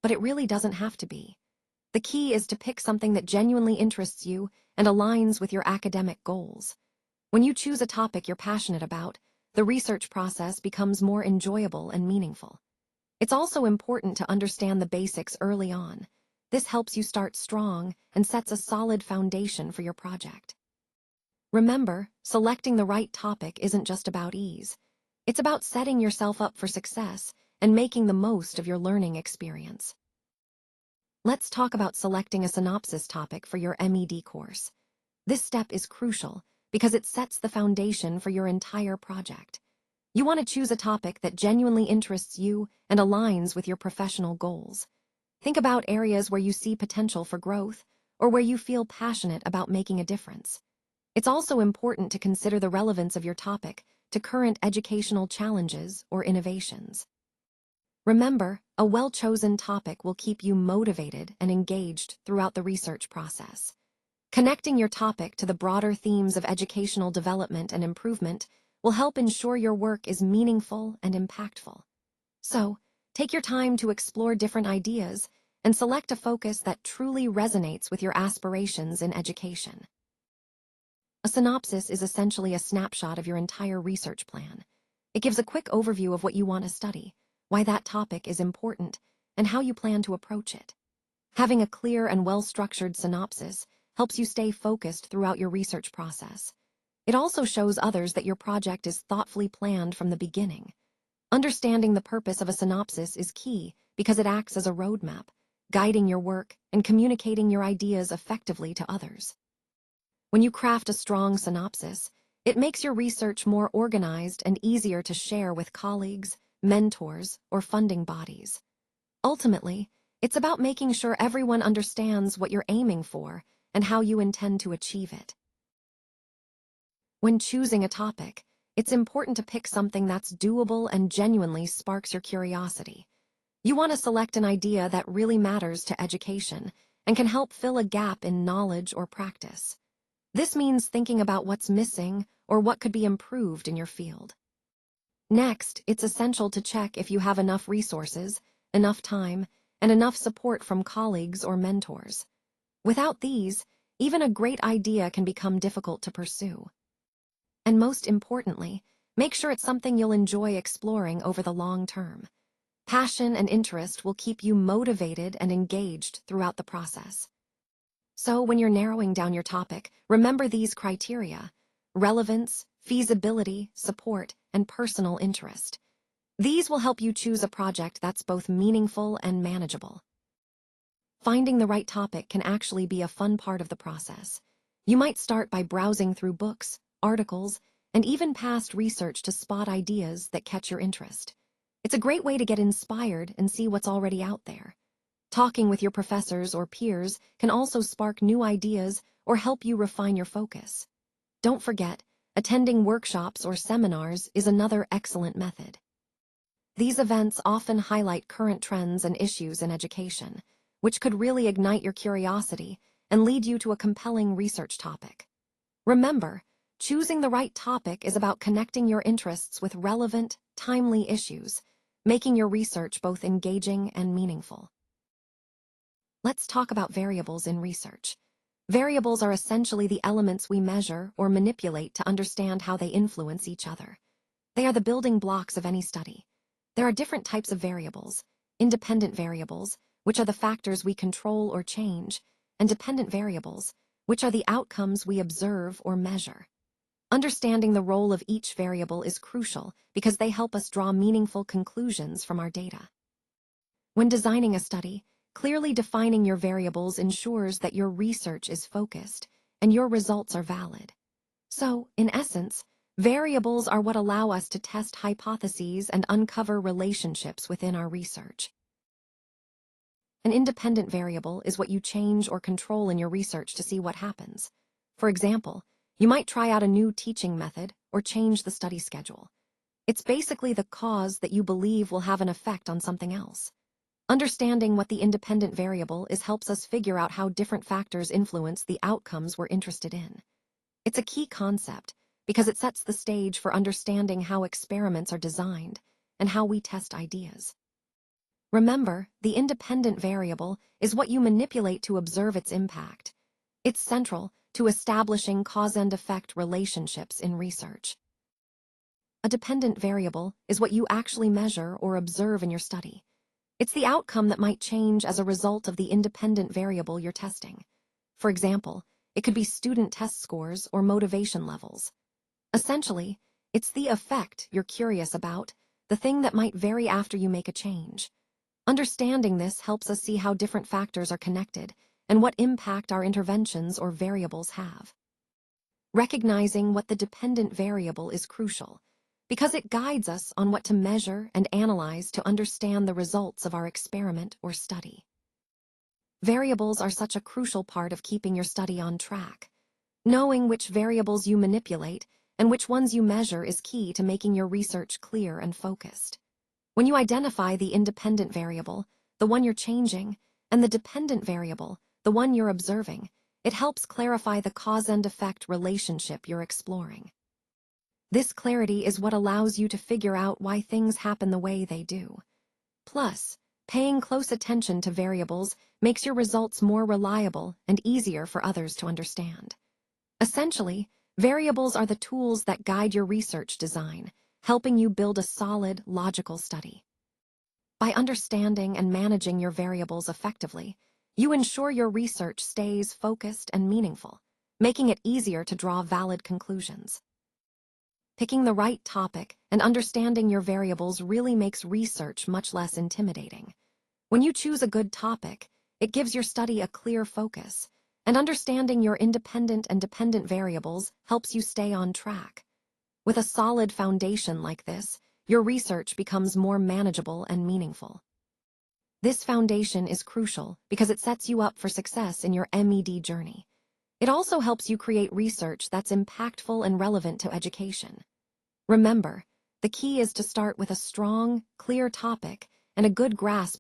but it really doesn't have to be. The key is to pick something that genuinely interests you and aligns with your academic goals. When you choose a topic you're passionate about, the research process becomes more enjoyable and meaningful. It's also important to understand the basics early on. This helps you start strong and sets a solid foundation for your project. Remember, selecting the right topic isn't just about ease. It's about setting yourself up for success and making the most of your learning experience. Let's talk about selecting a synopsis topic for your MED course. This step is crucial because it sets the foundation for your entire project. You want to choose a topic that genuinely interests you and aligns with your professional goals. Think about areas where you see potential for growth or where you feel passionate about making a difference. It's also important to consider the relevance of your topic to current educational challenges or innovations. Remember, a well-chosen topic will keep you motivated and engaged throughout the research process. Connecting your topic to the broader themes of educational development and improvement will help ensure your work is meaningful and impactful. So, take your time to explore different ideas and select a focus that truly resonates with your aspirations in education. A synopsis is essentially a snapshot of your entire research plan. It gives a quick overview of what you want to study, why that topic is important, and how you plan to approach it. Having a clear and well-structured synopsis helps you stay focused throughout your research process. It also shows others that your project is thoughtfully planned from the beginning. Understanding the purpose of a synopsis is key because it acts as a roadmap, guiding your work and communicating your ideas effectively to others. When you craft a strong synopsis, it makes your research more organized and easier to share with colleagues, mentors, or funding bodies. Ultimately, it's about making sure everyone understands what you're aiming for and how you intend to achieve it. When choosing a topic, it's important to pick something that's doable and genuinely sparks your curiosity. You want to select an idea that really matters to education and can help fill a gap in knowledge or practice. This means thinking about what's missing or what could be improved in your field. Next, it's essential to check if you have enough resources, enough time, and enough support from colleagues or mentors. Without these, even a great idea can become difficult to pursue. And most importantly, make sure it's something you'll enjoy exploring over the long term. Passion and interest will keep you motivated and engaged throughout the process. So when you're narrowing down your topic, remember these criteria: relevance, feasibility, support, and personal interest. These will help you choose a project that's both meaningful and manageable. Finding the right topic can actually be a fun part of the process. You might start by browsing through books, articles, and even past research to spot ideas that catch your interest. It's a great way to get inspired and see what's already out there. Talking with your professors or peers can also spark new ideas or help you refine your focus. Don't forget, attending workshops or seminars is another excellent method. These events often highlight current trends and issues in education, which could really ignite your curiosity and lead you to a compelling research topic. Remember, choosing the right topic is about connecting your interests with relevant, timely issues, making your research both engaging and meaningful. Let's talk about variables in research. Variables are essentially the elements we measure or manipulate to understand how they influence each other. They are the building blocks of any study. There are different types of variables: independent variables, which are the factors we control or change, and dependent variables, which are the outcomes we observe or measure. Understanding the role of each variable is crucial because they help us draw meaningful conclusions from our data. When designing a study, clearly defining your variables ensures that your research is focused and your results are valid. So, in essence, variables are what allow us to test hypotheses and uncover relationships within our research. An independent variable is what you change or control in your research to see what happens. For example, you might try out a new teaching method or change the study schedule. It's basically the cause that you believe will have an effect on something else. Understanding what the independent variable is helps us figure out how different factors influence the outcomes we're interested in. It's a key concept because it sets the stage for understanding how experiments are designed and how we test ideas. Remember, the independent variable is what you manipulate to observe its impact. It's central to establishing cause and effect relationships in research. A dependent variable is what you actually measure or observe in your study. It's the outcome that might change as a result of the independent variable you're testing. For example, it could be student test scores or motivation levels. Essentially, it's the effect you're curious about, the thing that might vary after you make a change. Understanding this helps us see how different factors are connected and what impact our interventions or variables have. Recognizing what the dependent variable is crucial, because it guides us on what to measure and analyze to understand the results of our experiment or study. Variables are such a crucial part of keeping your study on track. Knowing which variables you manipulate and which ones you measure is key to making your research clear and focused. When you identify the independent variable, the one you're changing, and the dependent variable, the one you're observing, it helps clarify the cause and effect relationship you're exploring. This clarity is what allows you to figure out why things happen the way they do. Plus, paying close attention to variables makes your results more reliable and easier for others to understand. Essentially, variables are the tools that guide your research design, helping you build a solid, logical study. By understanding and managing your variables effectively, you ensure your research stays focused and meaningful, making it easier to draw valid conclusions. Picking the right topic and understanding your variables really makes research much less intimidating. When you choose a good topic, it gives your study a clear focus, and understanding your independent and dependent variables helps you stay on track. With a solid foundation like this, your research becomes more manageable and meaningful. This foundation is crucial because it sets you up for success in your MED journey. It also helps you create research that's impactful and relevant to education. Remember, the key is to start with a strong, clear topic and a good grasp